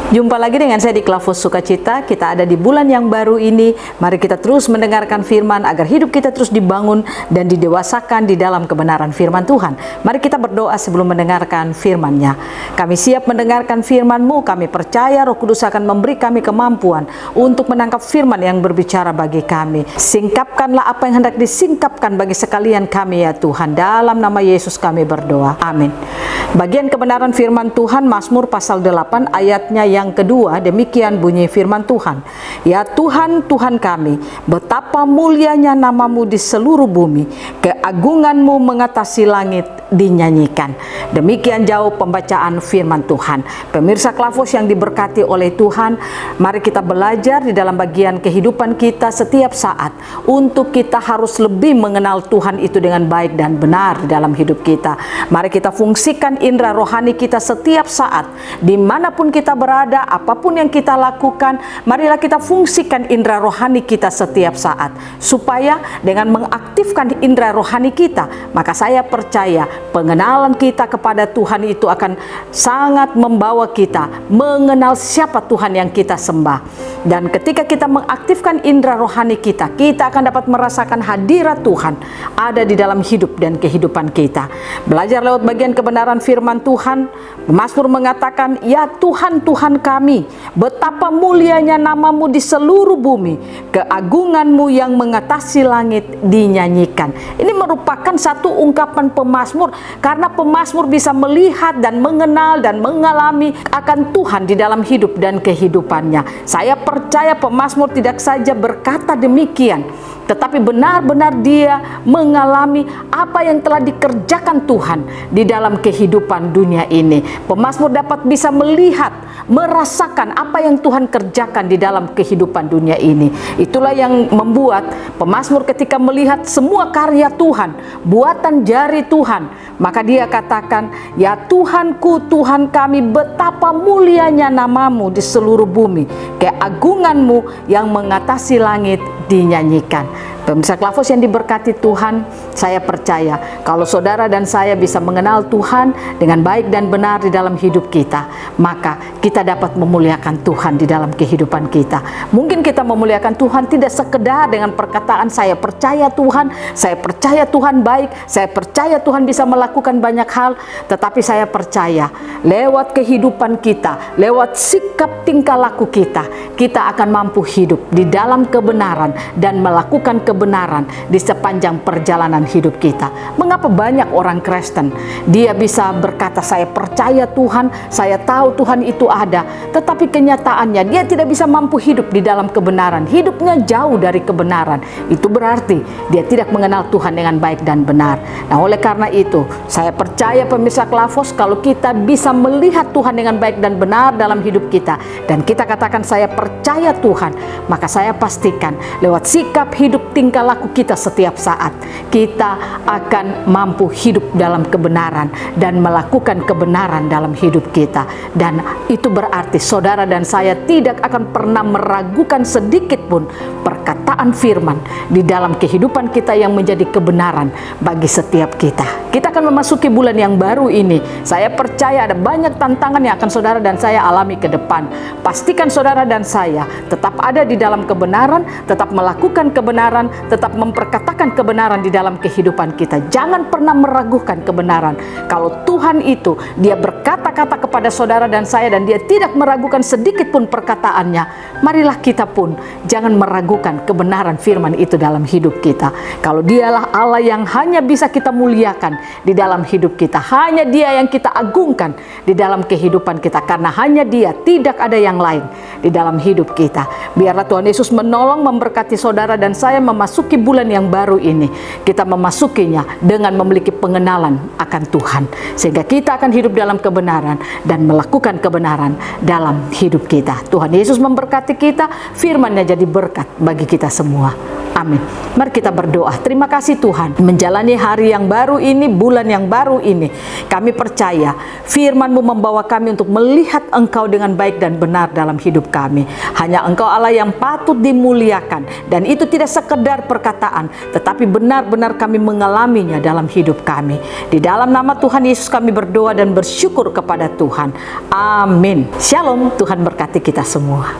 Jumpa lagi dengan saya di Klavos Sukacita. Kita ada di bulan yang baru ini. Mari kita terus mendengarkan firman agar hidup kita terus dibangun dan didewasakan di dalam kebenaran firman Tuhan. Mari kita berdoa sebelum mendengarkan firman-Nya. Kami siap mendengarkan firman-Mu. Kami percaya Roh Kudus akan memberi kami kemampuan untuk menangkap firman yang berbicara bagi kami. Singkapkanlah apa yang hendak disingkapkan bagi sekalian kami ya Tuhan. Dalam nama Yesus kami berdoa. Amin. Bagian kebenaran firman Tuhan, Mazmur pasal 8 ayatnya yang kedua, demikian bunyi firman Tuhan. Ya Tuhan, Tuhan kami, betapa mulianya nama-Mu di seluruh bumi, keagungan-Mu mengatasi langit dinyanyikan. Demikian jauh pembacaan firman Tuhan. Pemirsa Klavos yang diberkati oleh Tuhan, mari kita belajar di dalam bagian kehidupan kita setiap saat untuk kita harus lebih mengenal Tuhan itu dengan baik dan benar di dalam hidup kita. Mari kita fungsikan indera rohani kita setiap saat, dimanapun kita berada, apapun yang kita lakukan, marilah kita fungsikan indera rohani kita setiap saat, supaya dengan mengaktifkan indera rohani kita, maka saya percaya pengenalan kita kepada Tuhan itu akan sangat membawa kita mengenal siapa Tuhan yang kita sembah. Dan ketika kita mengaktifkan indera rohani kita, kita akan dapat merasakan hadirat Tuhan ada di dalam hidup dan kehidupan kita. Belajar lewat bagian kebenaran firman Tuhan, Mazmur mengatakan, ya Tuhan, Tuhan kami, betapa mulianya nama-Mu di seluruh bumi, keagungan-Mu yang mengatasi langit dinyanyikan. Ini merupakan satu ungkapan pemazmur, karena pemazmur bisa melihat dan mengenal dan mengalami akan Tuhan di dalam hidup dan kehidupannya. Saya percaya pemazmur tidak saja berkata demikian, tetapi benar-benar dia mengalami apa yang telah dikerjakan Tuhan di dalam kehidupan dunia ini. Pemazmur dapat bisa melihat, merasakan apa yang Tuhan kerjakan di dalam kehidupan dunia ini. Itulah yang membuat pemazmur ketika melihat semua karya Tuhan, buatan jari Tuhan, maka dia katakan, ya Tuhanku, Tuhan kami, betapa mulianya nama-Mu di seluruh bumi, keagungan-Mu yang mengatasi langit dinyanyikan. Pemirsa Klavos yang diberkati Tuhan, saya percaya kalau saudara dan saya bisa mengenal Tuhan dengan baik dan benar di dalam hidup kita, maka kita dapat memuliakan Tuhan di dalam kehidupan kita. Mungkin kita memuliakan Tuhan tidak sekedar dengan perkataan saya percaya Tuhan baik, saya percaya Tuhan bisa melakukan banyak hal, tetapi saya percaya lewat kehidupan kita, lewat sikap tingkah laku kita, kita akan mampu hidup di dalam kebenaran dan melakukan kebenaran di sepanjang perjalanan hidup kita. Mengapa banyak orang Kristen dia bisa berkata saya percaya Tuhan, saya tahu Tuhan itu ada, tetapi kenyataannya dia tidak bisa mampu hidup di dalam kebenaran, hidupnya jauh dari kebenaran. Itu berarti dia tidak mengenal Tuhan dengan baik dan benar. Nah, oleh karena itu saya percaya pemirsa Klavos, kalau kita bisa melihat Tuhan dengan baik dan benar dalam hidup kita, dan kita katakan saya percaya Tuhan, maka saya pastikan lewat sikap hidup tingkah laku kita setiap saat, kita akan mampu hidup dalam kebenaran dan melakukan kebenaran dalam hidup kita. Dan itu berarti saudara dan saya tidak akan pernah meragukan sedikit pun perkataan firman di dalam kehidupan kita yang menjadi kebenaran bagi setiap kita. Kita akan memasuki bulan yang baru ini. Saya percaya ada banyak tantangan yang akan saudara dan saya alami ke depan. Pastikan saudara dan saya tetap ada di dalam kebenaran, tetap melakukan kebenaran, tetap memperkatakan kebenaran di dalam kehidupan kita. Jangan pernah meragukan kebenaran. Kalau Tuhan itu, dia berkata-kata kepada saudara dan saya dan dia tidak meragukan sedikit pun perkataannya, marilah kita pun jangan meragukan kebenaran firman itu dalam hidup kita. Kalau dialah Allah yang hanya bisa kita muliakan di dalam hidup kita, hanya dia yang kita agungkan di dalam kehidupan kita, karena hanya dia, tidak ada yang lain di dalam hidup kita. Biarlah Tuhan Yesus menolong, memberkati saudara dan saya memasuki bulan yang baru ini. Kita memasukinya dengan memiliki pengenalan akan Tuhan, sehingga kita akan hidup dalam kebenaran dan melakukan kebenaran dalam hidup kita. Tuhan Yesus memberkati kita, firman-Nya jadi berkat bagi kita semua. Amin. Mari kita berdoa. Terima kasih Tuhan, menjalani hari yang baru ini, bulan yang baru ini. Kami percaya firman-Mu membawa kami untuk melihat Engkau dengan baik dan benar dalam hidup kami. Hanya Engkau Allah yang patut dimuliakan. Dan itu tidak sekedar perkataan, tetapi benar-benar kami mengalaminya dalam hidup kami. Di dalam nama Tuhan Yesus kami berdoa dan bersyukur kepada Tuhan. Amin. Shalom, Tuhan berkati kita semua.